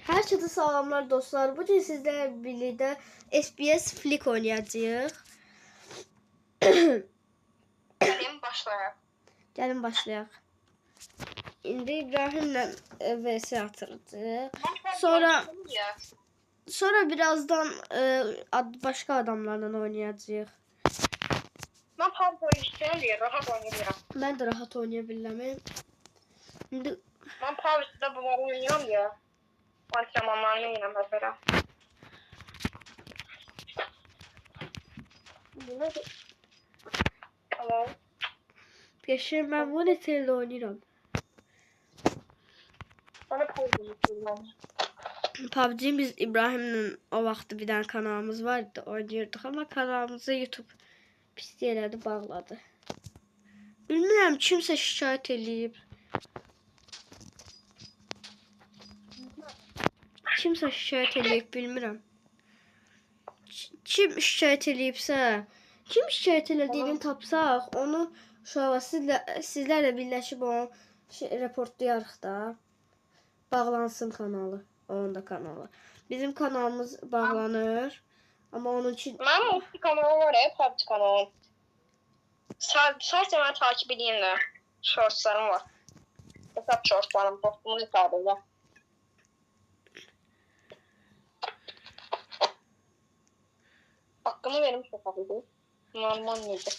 Herkese salamlar dostlar. Bugün sizlerle birlikte SBS Flick oynayacağız. Gelin başlayalım. İndi İbrahim'le vs atırdı. Sonra birazdan başka adamlarla oynayacağız. Ben de rahat oynayabilirim. Şimdi ben Paris'te bunları oynuyorum ya. Antrenmanlarını yine mesela. Hello. geçen ben monitörle oynuyorum. Bana Paris'te PUBG biz İbrahim'le o vakti bir tane kanalımız vardı, oynuyorduk ama kanalımızı YouTube pis yerlerde bağladı. Bilmiyorum, kimse şikayet eləyib. Kimse şikayet eləyib, bilmirəm. Kim şikayet eləyibsə, kim şikayet elədiyini tapsaq, onu uşağa sizlərlə birləşib onu reportlayarıq da. Bağlansın kanalı, onun da kanalı. Bizim kanalımız bağlanır. Ama onun için... Mənim o kanalım var ya, PUBG kanalım. Sadece ben takip edeyim de. Shortslarım var. Hesap shortslarım, postumun hesabıyla. Hakkımı vermiş hesabıydı. Normal mıydı?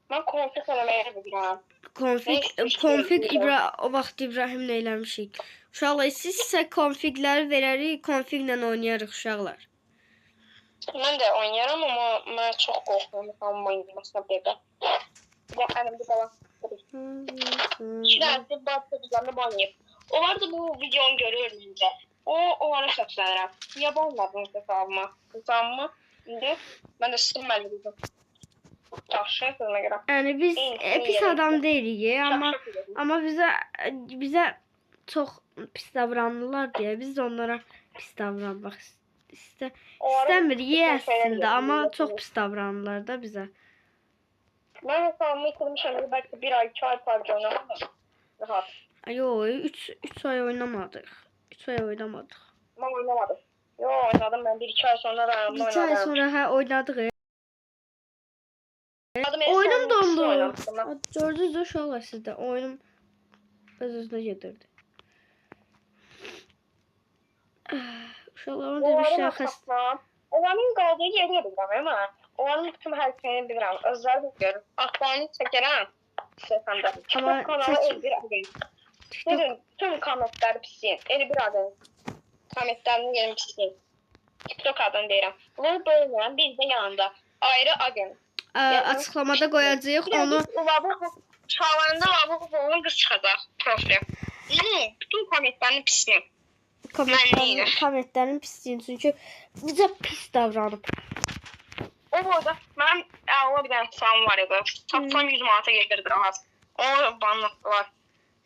Ben konfig elemeye bilmem. Konfig o vaxt İbrahimlə eləmişik. Uşaqlar, sizsə konfigləri verərik, konfiglə oynayarıq uşaqlar. Ben de oynarım ama ben çok korkuyorum. Tamam oynamasına bebe. Ya elimde falan. Şurada bazı düzenli oynayıp. Onlar da bu videonu görüyoruz de. Onlara səslənirəm. Niyə bağladınız hesabıma? İndi ben de silməli dedim. Yaxşı, sözünə görə. Yəni biz pis adam deyilik, amma bizə çox pis davranırlar deyə biz də onlara pis davranmaq istəmirik əslində, amma çox pis davranırlar da bizə. Mən hesabımı itirmişəm, bəlkə 1 ay, 2 ay PUBG oynamadım. Rahat. Yox, 3 ay oynamadıq. 3 ay oynamadıq. Mən oynamadım. Yox, oynadım mən 1-2 ay sonra rayonda oynadım. 2 ay sonra oynadıq. Oyunum dondu. Gördünüz uşaqlar sizdə. Oyunum öz-özünə gedirdi. Uşaqlar onu demişlər xəstə. Onların qaldığı yeri bilirəm mən. Onların bütün hər şeyini bilirəm. Özləri də görür. Aktualini çəkərəm. Səfəndə. Amma kanalı bir adın. Dedim, tüm kommentləri pisin. Eli bir adın. Kommentlərini yerim pisin. TikTok adını deyirəm. Bunu bölmürəm. Biz də yanında. Ayrı adın. Açıqlamada qoyacağıq onu. Şavarında Lavabonun qız çıxacaq profili. Bütün kommentlərini pisin. Kommentlərini pisliyin, çünki bizə pis davranıb. O burada mənim əla bir dənə hesabım var idi. Tapsam 100 manata gedirdi rahat. O banladılar.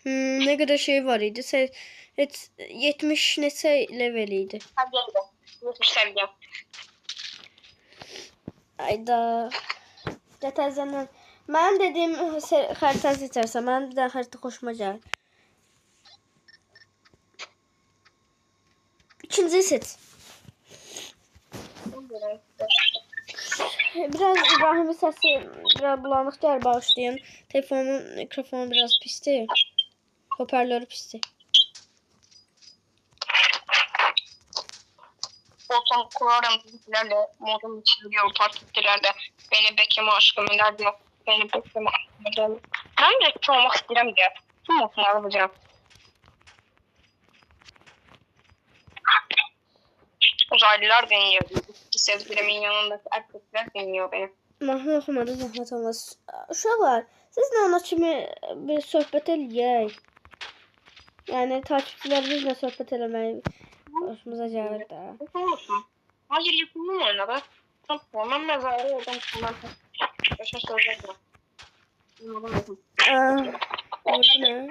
Ne qədər şey var idi. 70 neçə level idi. 70 səviyyə. Ayda. Təzədən. Mənim dediyim xəritə seçərsən, mənim bir dənə xəritə xoşuma gəlir. İkinciyi seç. Biraz İbrahim'in səsi biraz bulanıq gəlir, bağışlayın. Telefonun mikrofonu biraz pisdir. Hoparlörü pisdir. Olsam kurarım bizimkilerle modum içiliyor partiklerle. Beni bekime aşkım ederdi. Beni bekime aşkım ederdi. Ben de reklam olmak istedim diye. Tüm olsunları bulacağım. Uzaylılar deniyor. Sezgilimin yanındaki erkekler deniyor beni. Mahnı oxumadı, zəhmət olmaz. Uşaqlar, sizlə ona kimi bir söhbət eləyək. Yəni, takipçilərimizlə söhbət eləmək hoşumuza gəlir də. Olsun. Hayır, yakınım oynadı. Çok ben mezarı oldum. Yaşa söyleyeceğim. Orada ne?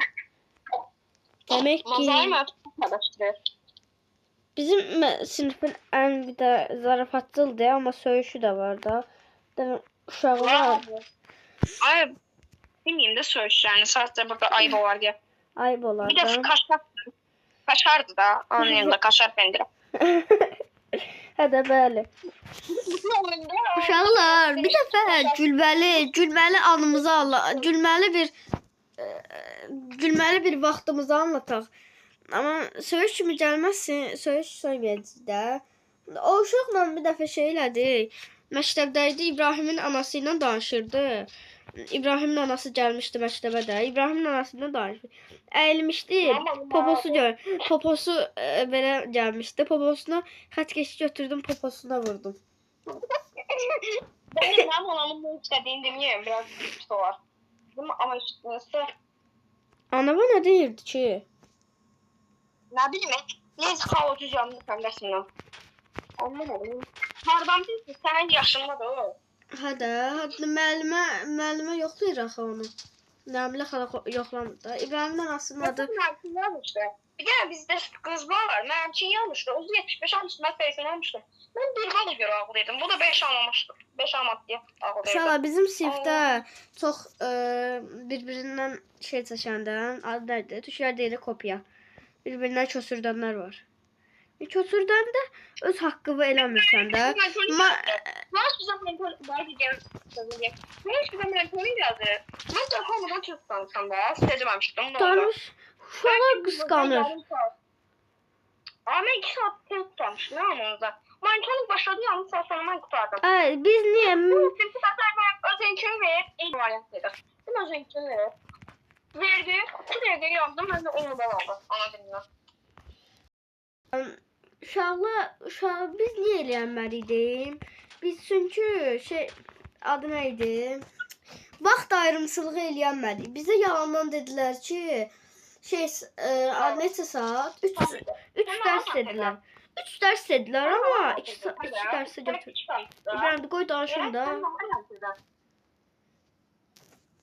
Demək ki... Mezarı mı arkadaşlar? Bizim sınıfın ən bir də zarafatçıldır, amma söyüşü də var da. Uşaqlar... Ay, bilmeyeyim de söyüşlerini. Sadece burada ayıp olar diye. Ayıp olar da. Bir de kaşlaksın. Kaşardı da. Onun yanında kaşar pendir. Hədə bəli. Uşaqlar, bir dəfə gülməli anımızı gülməli bir vaxtımızı anlataq. Amma söyüş kimi gəlməsin, söyüş söyməyəcək də. O uşaqla bir dəfə şey elədik. Məktəbdəydi, İbrahimin anası ilə danışırdı. İbrahimin anası gəlmişdi məktəbə də. İbrahimin anasıyla danışırdı. Əyilmişdi, poposu belə gəlmişdi. Poposuna xət keşi götürdüm, poposuna vurdum. Benim anamın bu istediğini demeyeyim. Biraz güçlü var. Ama işte Anama nə deyirdi ki? ne bileyim. Neyse kavucu canlı sendesinden. Anlamadım. Hardan bilsin senin yaşında da o. Hədə müəllimə yoxlayır axı onu. Nəmilə xala yoxlamır da. İbrahimin anasının adı Mert'in yanmıştı. Bir de bizde kız var. Mert'in yanmıştı. O 75 almıştı. Ben 80 almıştım. Ben bir bana göre ağlıyordum. Bu da 5 almamıştı. 5 almadı diye ağlıyordum. Uşaqlar bizim sinifdə çox bir-birindən şey çəkəndə adı nədir? Tüşlər deyilir kopya. Bir-birindən kösürdanlar var. Kösürdəndə öz haqqını eləmirsən də. Hiçbir zaman mentörü yazdı. Ben de konuda çok tanışsam da seçmemiştim. Tanış. Uşaqlar qısqanır. Ama 2 saat tek tanıştım onunla. Mentörlük başladı yalnız saat sonra ben kurtardım. Biz niyə? Çünkü zaten ben özenkini ver. İlk variant dedim. Ben özenkini ver. Verdi. Bu derece yazdım. Ben de onu da aldım. Anladın mı? Uşaqlar biz niyə eləyənməliydik? Biz çünki adı nə idi? Vaxt ayrımçılığı eləyənməliydik. Bizə yalandan dedilər ki, neçə saat? 3 dərs dedilər. 3 dərs dedilər amma 2 dərsə götür. İbrahim qoy danışım da.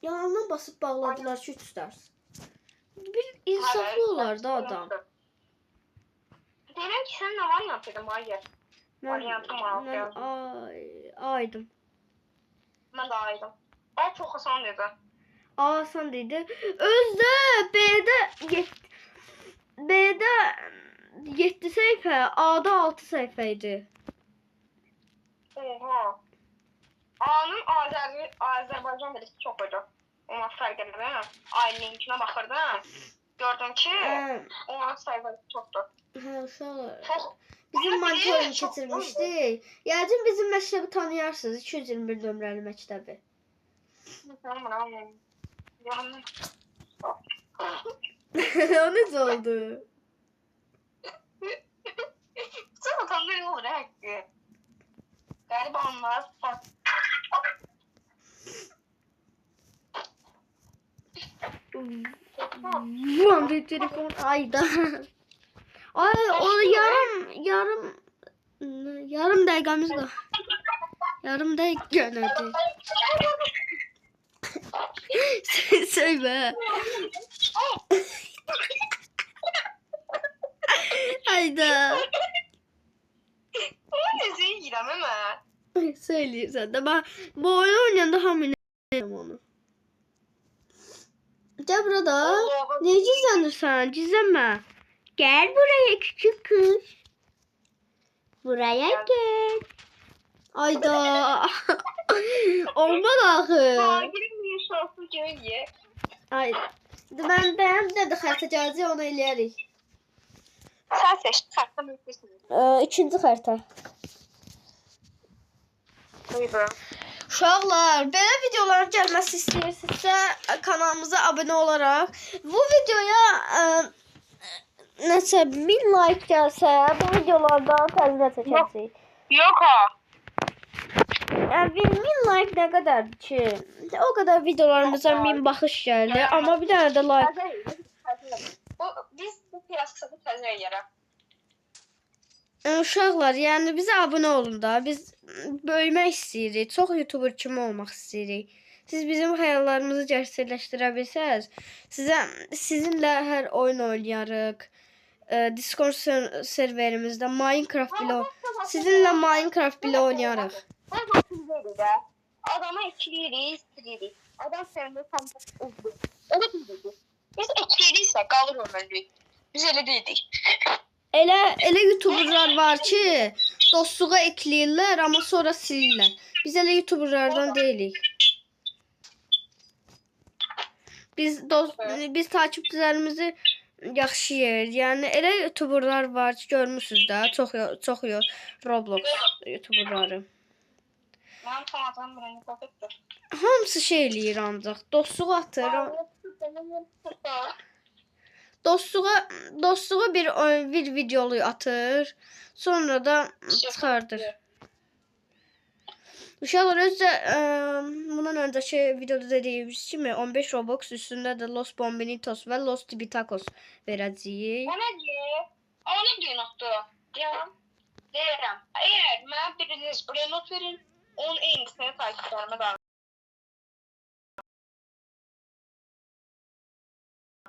Yalandan basıb bağladılar ki 3 dərs. Bir insaflı olar da adam. Demek ki sen ne varyant dedim hayır. Varyantım var. Aydım. Ben de aydım. O çok asan dedi. Asan dedi. Özde B'de 7 sayfa, A'da 6 sayfaydı. Oha. A'nın Azerbaycan birisi çok oydu. Ona fark edildi. Aileninkine bakırdım. Gördüm ki onun sayfası çoktu. Uşaqlar. Bizim monitoru keçirmişdi. Yəqin bizim məktəbi tanıyarsınız. 221 nömrəli məktəbi. O necə oldu? Sen utanıyor olur hakkı. Galiba onlar Bu anda telefon ayda. Ay o yarım dakikamız var. Yarım dakika nerede? Söyle. Ayda. O ne zenginem hemen. Söyleyirsən də. Ben bu oyunu oynayanda hamı onu. Gel burada. Ne gizlenirsən? Gizlenme. Gel buraya küçük kız. Buraya gel. Ayda. Olmadı axı. Girmiyor şansı görüyor. Ay. Ben de xəritə gələcək onu eləyərik. Sen seçtin. Karttan mümkünsün. İkinci xəritə. Buyurun. Uşaqlar, belə videoların gəlməsi istəyirsinizsə kanalımıza abunə olaraq bu videoya nəsə 1000 like gəlsə bu videolardan təzminə çəkəcəyik. Yok ha. Yəni 1000 like nə qədərdir ki? O qədər videolarımıza 1000 baxış gəldi, amma bir dənə də like. Biz bu piyasada təzə yerə. Uşaqlar, yəni bizə abunə olun da. Biz böyümək istəyirik. Çox YouTuber kimi olmaq istəyirik. Siz bizim xəyallarımızı gerçəkləşdirə bilsəz, sizinlə hər oyun oynayarıq. Discord serverimizdə Minecraft bile sizinlə Minecraft bile oynayarıq. Adama ikiliyirik. Adam sevmir tam uzun. O da bildi. Biz ikiliyiriksə qalır ömürlük. Biz elə dedik. Elə YouTuberlar var ki, dostluğa ekləyirlər, amma sonra silirlər. Biz elə YouTuberlardan deyilik. Biz takipçilərimizi yaxşıyıq. Yəni elə YouTuberlar var ki, görmüsüz də, çox Roblox YouTuberları. Mənim tanıdığım birini qopetdir. Hamısı şey eləyir ancaq. Dostluğa atır. Dostluğa bir videolu atır. Sonra da çıxardır. Uşaqlar özcə bundan öncəki videoda dediyimiz kimi 15 Robux üstündə də Los Bombinitos və Los Tibitacos verəcəyik. Ona bir notdu. Deyirəm. Əgər mənə biriniz buraya not verin, onun eynisini takipçilərimə dağıtın.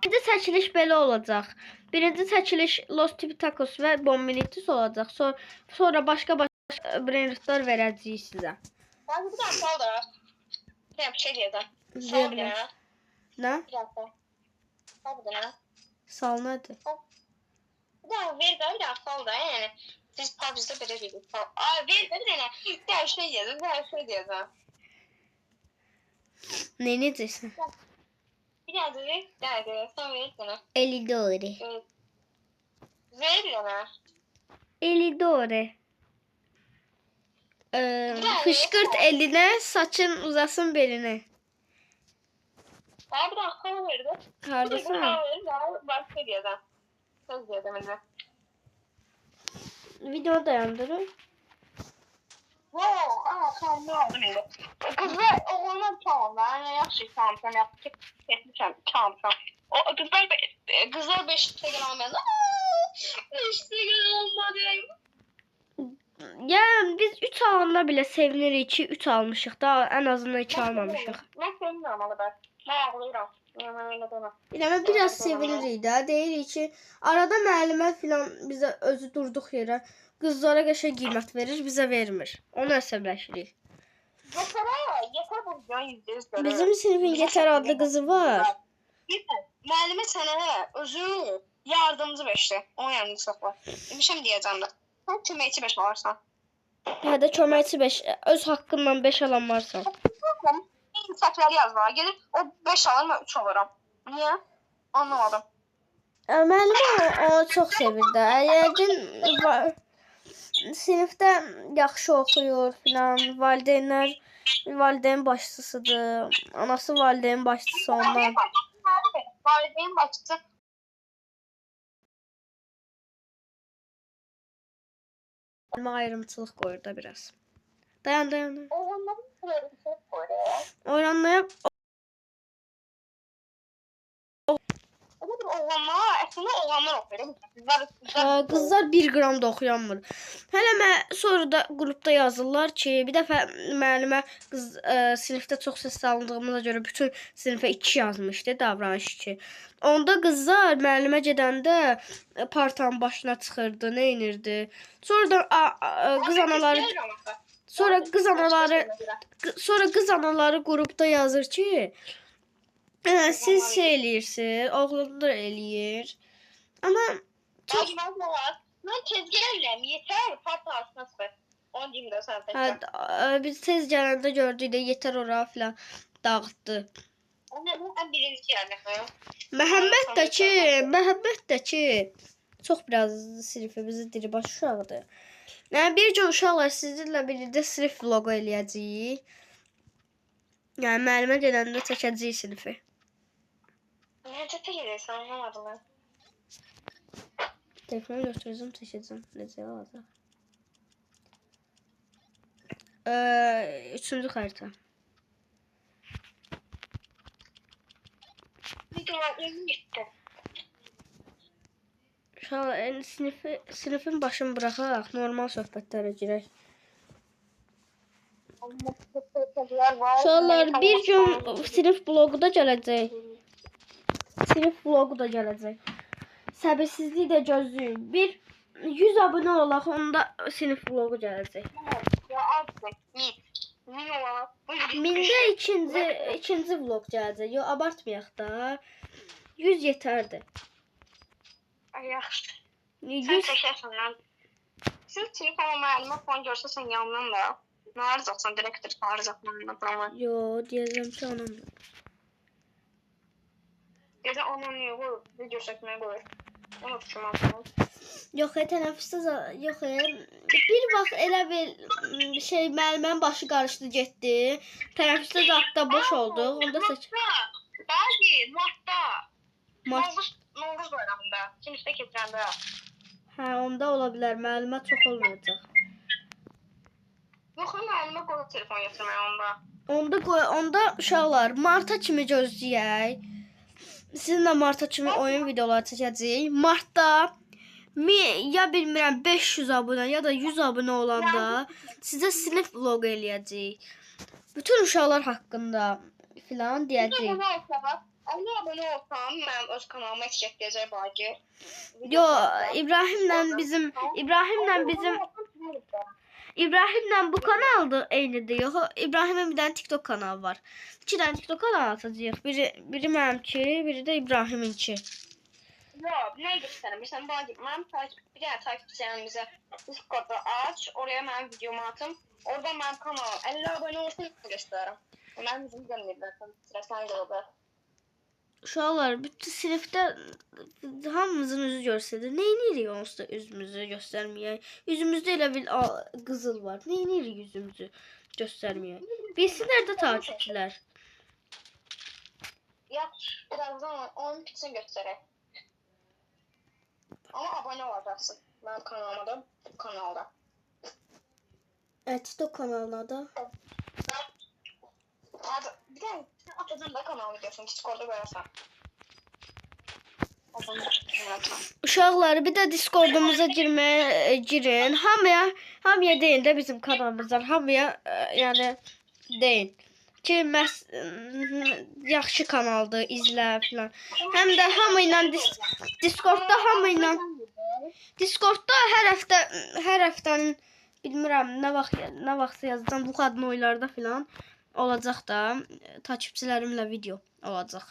Birinci çəkiliş belə olacaq. Birinci çəkiliş Los Tibitacos və Bombinitos olacaq. Sonra başqa brandlar verəcəyik sizə. Abi bir dakika sal da. Ne bir şey diyeceğim. Sal bir yana. Ne? Bir dakika. Sal bir yana. Sal nədir? Bir dakika ver de bir dakika sal da yani. Siz PUBG'de böyle bir sal. Abi ver de bir tane. Bir şey diyeceğim. Bir şey diyeceğim. Ne necəsən? Bir dakika ver. Bir dakika. Sen ver sana. Elidore. Ver bir yana. Elidore. Fışkırt eline, saçın uzasın beline. Ben bir dakika verdim. Kardeşim. Bak şey diyeceğim. Söz diyeceğim önce. Video dayandırın. Tamam ne oldu şimdi? Kızlar oğlundan tamam ben yaxşı tamam sen yaptık etmişim tamam. O kızlar 5 Instagram almayanlar 5 Instagram almadı. Yani biz 3 alanda bile sevinirik ki 3 almışıq da en azından 2 almamışıq. Ben sevmiyorum ama ben. Ben ağlayıram. Biləmə biraz sevinirik də. Deyirik ki arada müəllimə filan bizə özü durduq yerə qızlara qəşəng qiymət verir, bizə vermir. Onu əsəbləşirik. Yeter bu %100 Bizim sinifin Yeter adlı qızı var. Müəllimə sənə özü yardımcı beşdi. Onun yanında saxla. Demişəm deyəcəm də. Sən köməkçi 5 alarsan. Ya da köməkçi 5, öz haqqınla 5 alan varsa. Səhvləri yazmağa gelir. O 5 alır, mən 3 alıram. Niyə? Anlamadım. Müəllimə onu çox sevir də. Yəqin sinifdə yaxşı oxuyur filan. Valideyn başçısıdır. Anası valideyn başçısı ondan. Valideyn başçısı. Ayrımçılıq qoyur da biraz. Dayan. Oğlanların sırrı bir şey koyuyor. Oynanmaya Oğlanlar oxuyur. qızlar 1 qram da oxuyanmır. Hələ sonra da qrupda yazırlar ki, bir dəfə müəllimə qız sinifdə çox səs salındığımıza görə bütün sinifə 2 yazmışdı, davranış 2. Onda qızlar müəllimə gedəndə partanın başına çıxırdı, nə edirdi. Sonra da qız anaları qrupda yazır ki, siz şey eləyirsiniz, oğlanlar eləyir. Amma çok... Ben tezgahlayayım. Yeter. Partasına sıfır. 10 cimde sen tezgah. Biz tez gələndə gördük də Yeter ora filan dağıtdı. Onların birinci yerine. Məhəbbət də ki, çox biraz sinifimizi diribaş uşaqdır. Yəni bir gün uşaqlar sizinlə birlikdə sinif vlogu eləyəcəyik. Yəni müəllimə gedəndə çəkəcəyik sinifi. Necə təyirsən, anlamadım mən. Telefonu götürəcəm, çəkəcəm. Necə olacaq? 3-cü xəritə. Videolarım gitti. Uşaqlar, sinifin başını buraxaq, normal söhbətlərə girək. Uşaqlar, bir gün sinif vlogu da gələcək. Səbirsizlik də gözləyin. 100 abunə olaq, onda sinif vlogu gələcək. Ya artık. Mində ikinci vlog gələcək. Yo, abartmayaq da. 100 yetərdir. Ay yaxşı. Sen 100 çəkərsən lan. Siz telefon müəllimi falan görsəsən yandan da. Nə arzacaqsan, direktor arzacaqsan adamı. Yo, deyəcəm ki, anam. Gecə onun niyə qoyur? Video çəkməyə qoyur. Onu düşünməm. Yox, tənəffüsdə yox. Bir vaxt elə bir şey müəllimənin başı qarışdı getdi. Tənəffüsdə zətdə boş oldu. Onda seç. Bəli, Martda. Mart. Novruz bayramında. Sinifdə keçəndə. Hə, onda ola bilər. Müəllimə çox olmayacaq. Yox, müəllimə qoyur telefon götürməyə onda. Onda uşaqlar marta kimi gözləyək. Sizinlə marta kimi oyun videoları çəkəcəyik. Martda ya bilmirəm 500 abunə ya da 100 abunə olanda sizə sinif vlog eləyəcəyik. Bütün uşaqlar haqqında filan deyəcəyik. 50 abunə olsam, mənim öz kanalıma etiketləyiəcək Bagi. Yo, İbrahimlə bu kanaldır eynidir. Yox, İbrahimin bir dənə TikTok kanalı var. 2 dənə TikTok kanalı açacağıq. Biri mənimki, biri də İbrahiminki. Yox, nə göstərim? Bilirsən, Bagi, mənim bir dənə takipçilərimizə Discordda aç, oraya mənim videomu atım. Orada mənim kanalım 50 abunə olsun göstərim. Mənim üzümü görməyiblər, strəsdən qalır. Uşaqlar, bütün sinifdə hamımızın üzü görsədir. Neyinirik onsuz da üzümüzü göstərməyək? Üzümüzdə elə bir qızıl var. Neyinirik yüzümüzü göstərməyək? Bilsinlər də takipçilər. Yaxşı, birazdan onun piçini göstərək. Amma abunə olacaqsın mənim kanalıma da, bu kanalda. TikTok kanalına da. Bir dənə atacağım da kanalı videosunu, Discordda görəsən. Uşaqlar, bir də Discordumuza girin. Hamıya deyin də bizim kanalımızdan. Hamıya yəni deyin ki, yaxşı kanaldır, izlə filan. Həm də hamı ilə Discordda hər həftənin bilmirəm nə vaxt yazdım, bu qadın oylarda filan olacaq da, takipçilərimlə video olacaq.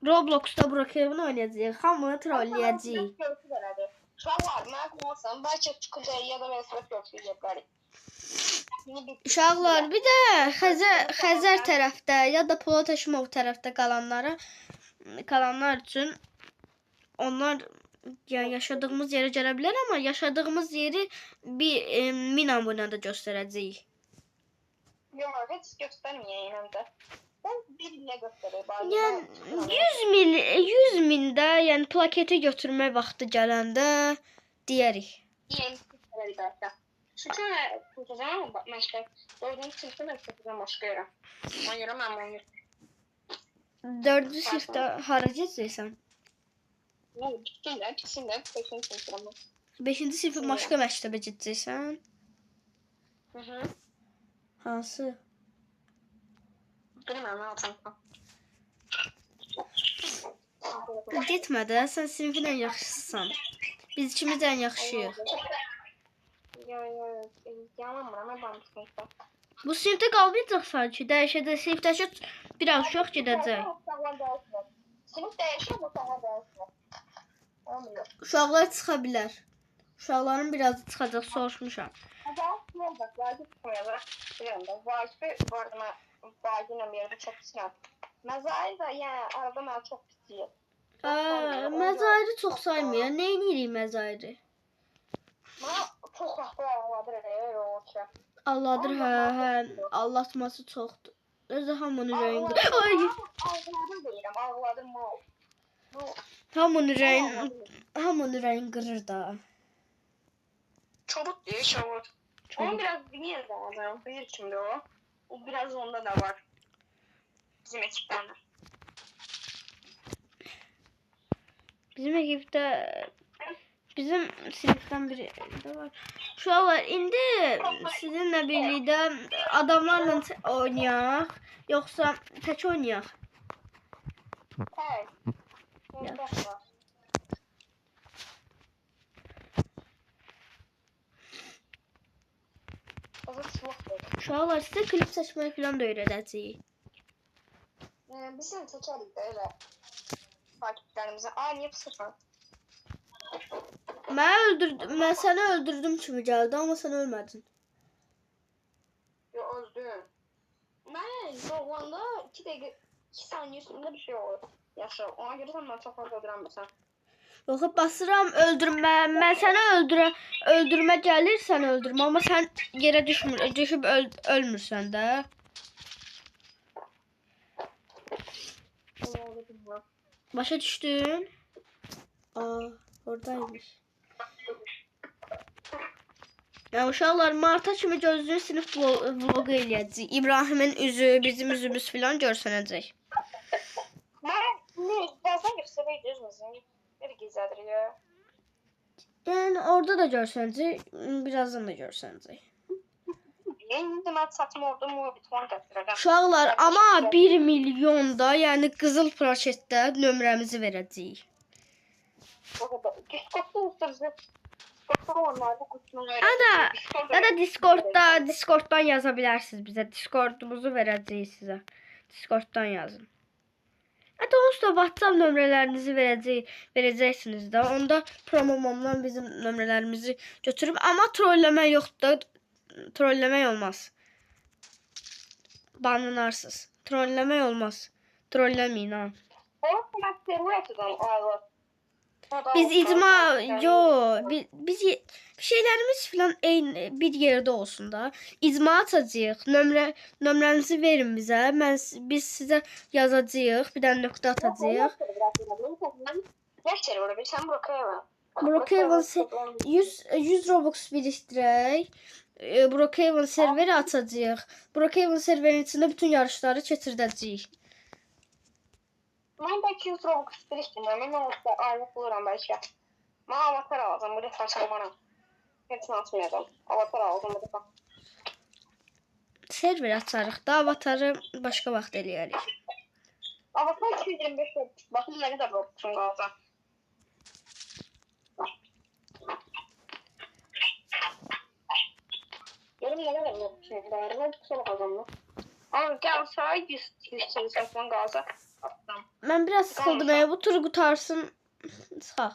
Robloxda Brookhaven oynayacağıq, hamını trolləyəcəyik. Uşaqlar, mənə qılmasın, bəlkə çıxacaq ya da vəsiyyət görsəyəcəkləri. Uşaqlar, bir də Xəzər tərəfdə ya da Polad Həşimov tərəfdə qalanlar üçün onlar yəni yaşadığımız yerə gələ bilər, amma yaşadığımız yeri 1000 abunədə göstərəcəyik. Yox, heç göstərməyəyim həm də. Ben bir ilə göstərəyim. Yəni 100 mində, yəni plaketi götürmək vaxtı gələndə deyərik. Yeni göstərərik bəlkə. Çünki tutacağım məşqə. Dördüncü sinifdə mən tutacağım başqa yerə. Ona görə mən onu 4-cü sinifdə hara gedəcəksən? Bitsin də 5-ci sinifdə. 5-ci sinifdə başqa məktəbə gedəcəksən? Hansı? Bilməm, nə alacaqam. Getmə də, sən sinifin ən yaxşısısan. Biz ikimiz ən yaxşıyıq. Yanamıram, mən bu sinifdə. Bu sinifdə qalmayacaq sanki, dəyişəcək. Sinifdəki biraz uşaq gedəcək. Sinif dəyişir, bu sənə dəyişir. Uşaqlar çıxa bilər. Uşaqların birazı çıxacaq, soruşmuşam. Vacib çıxmayacaq. Bilirəm də, vacibi var da Bagi ilə bir yerdə çox pisirəm. Məzair də, yəni, arada mənə çox pisir. Məzairi çox saymıyor. Nə edirik məzairi? Mənə çox vaxtı ağladır elə, Ağladır, hə, ağlatması çoxdur. Özü hamının ürəyində. Ağladır deyirəm, ağladır mal. Hamının ürəyini qırır da. Çabuk deyir, çabuk. Onun biraz bir alacağım, bir kimdə o. O biraz onda da var. Bizim ekipten de. Bizim ekipte bizim siniften biri de var. Uşaqlar, indi sizinlə birlikdə adamlarla oynayaq, yoxsa tək oynayaq? Hey. Uşaqlar, sizə klip seçməyi falan da öyrədəcəyik. Bizim seçərik də elə takipçilərimizə. Niyə pısırsan? Mən səni öldürdüm kimi gəldi, amma sən ölmədin. Yo, öldüm. Mən doğanda 2 dəqiqə 2 saniyə üstündə bir şey olur. Yaşa, ona görə sən mən çox fazla öldürəmirsən. Yox, basıram öldürmə. Mən səni öldürmə gəlir, sən öldürmə, amma sən yerə düşüb ölmürsən də. Başa düşdün? Oradaymış. Ya uşaqlar, marta kimi gözlüyün sinif vlogu eləyəcək. İbrahimin üzü, bizim üzümüz filan görsənəcək. Mən bazen göstərəcək üzümüzün. Nerə gizlədir ya? Yəni orada da görsənəcək, birazdan da görsənəcək. İndi mən saçım orada bitman gətirəcəm. Uşaqlar, amma 1 milyonda, yəni qızıl plaşetdə nömrəmizi verəcəyik. Ya da Discord'dan yaza bilərsiniz bizə. Discord'umuzu verəcəyik sizə. Discord'dan yazın. Hətta onsuz da WhatsApp nömrələrinizi verəcəksiniz də. Onda promomamdan bizim nömrələrimizi götürüb. Amma trolləmə yoxdur. Trolləmək olmaz. Banlanarsınız. Trolləmək olmaz. Trolləməyin ha. Biz biz şeylərimiz filan eyni bir yerdə olsun da. İcma atacağıq. Nömrənizi verin bizə. Biz sizə yazacağıq. Bir dənə nöqtə atacağıq. Brookhaven 100 Robux birikdirək. Brookhaven serveri atacağıq. Brookhaven serverinin içində bütün yarışları keçirdəcəyik. Mən bəlkə 100 Robux birikdirəm. Mən olsa aylıq buluram bəlkə. Mən avatar alacağım. Bu dəfə çalmaram. Hepsini açmayacağım. Avatar alacağım bu dəfə. Server açarıq da, avatarı başqa vaxt eləyərik. Avatar 225 Robux. Baxın nə qədər Robux'um qalacaq. Görüm nə qədər Robux'um qalacaq. Robux'a baxacağım da. Ama gel sağa 180 qalacaq. Mən biraz sıxıldım. Bu turu qutarsın. Sıxaq.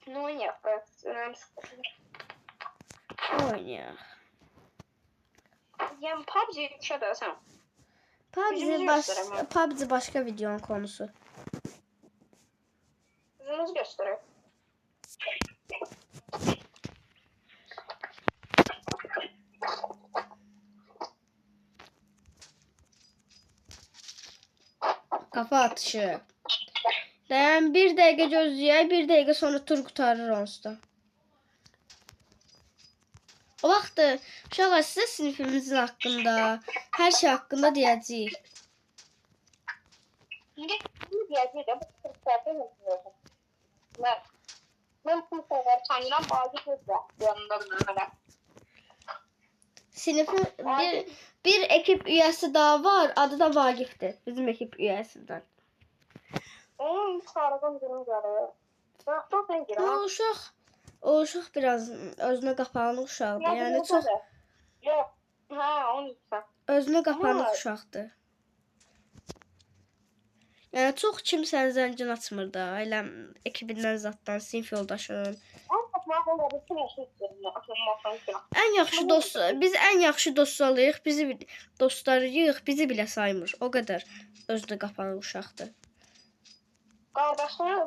Ne oynayaq? Önemli sıxıldım. Oynayaq. Yəni PUBG düşə dərsən. PUBG başqa videonun konusu. Üzümüzü göstərək. Kafa atışı. Dayan, 1 dəqiqə gözləyək, 1 dəqiqə sonra tur qutarır onsuz da. O vaxt uşaqlar sizə sinifimizin haqqında, hər şey haqqında deyəcəyik. İndi deyəcəyik də, bu sırtlarda yazılır. Mən bu sırtları tanıyıram, bazı sırtlar yanındadır mənə. Sinifin bir ekip üyesi daha var, adı da Vagif'tir, bizim ekip üyesinden. Onun çağırıdan günüm gəlir. Çox mən girəm. O uşaq biraz özünə qapanıq uşaqdır. Yəni çox Yox. Hə, onun üçün. Özünə qapanıq uşaqdır. Yəni çox kimsən zəncin açmır da, elə ekibindən zatdan, sinif yoldaşın. Ən yaxşı dost, biz ən yaxşı dostlarıyıq, bizi bilə saymır. O qədər özünə qapanıq uşaqdır. Qardaşını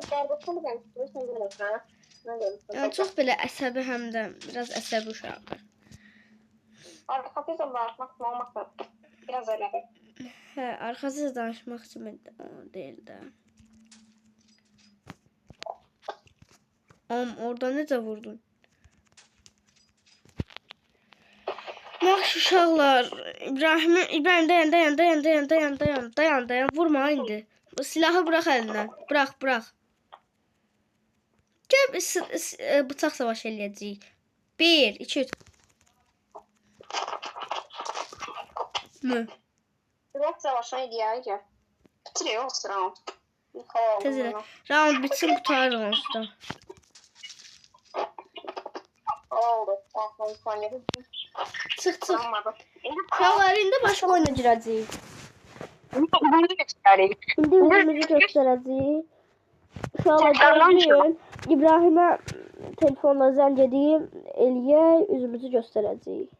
bilirsən. Yəni çox belə əsəbi, həm də biraz əsəbi uşaqdır. Arxasıyla danışmaq olmaqsa biraz elədir. Hə, arxasıyla danışmaq kimi deyil də. Orada necə vurdun? Yaxşı uşaqlar, İbrahim dayan, vurma indi. Silahı bırax əlindən, bırax. Gəl bıçaq savaşı eləyəcəyik. 1, 2, 3. Bıçaq savaşına eləyəcək. Bitirək olsun round. Tez elə. Round bitsin, qutarıq onsuz da. Oldu. Çıx. Uşaqlar, indi başqa oyuna girəcəyik. İndi üzümüzü göstərəcəyik. Uşaqlar, İbrahimə telefonla zəng edeyim, eləyək, üzümüzü göstərəcəyik.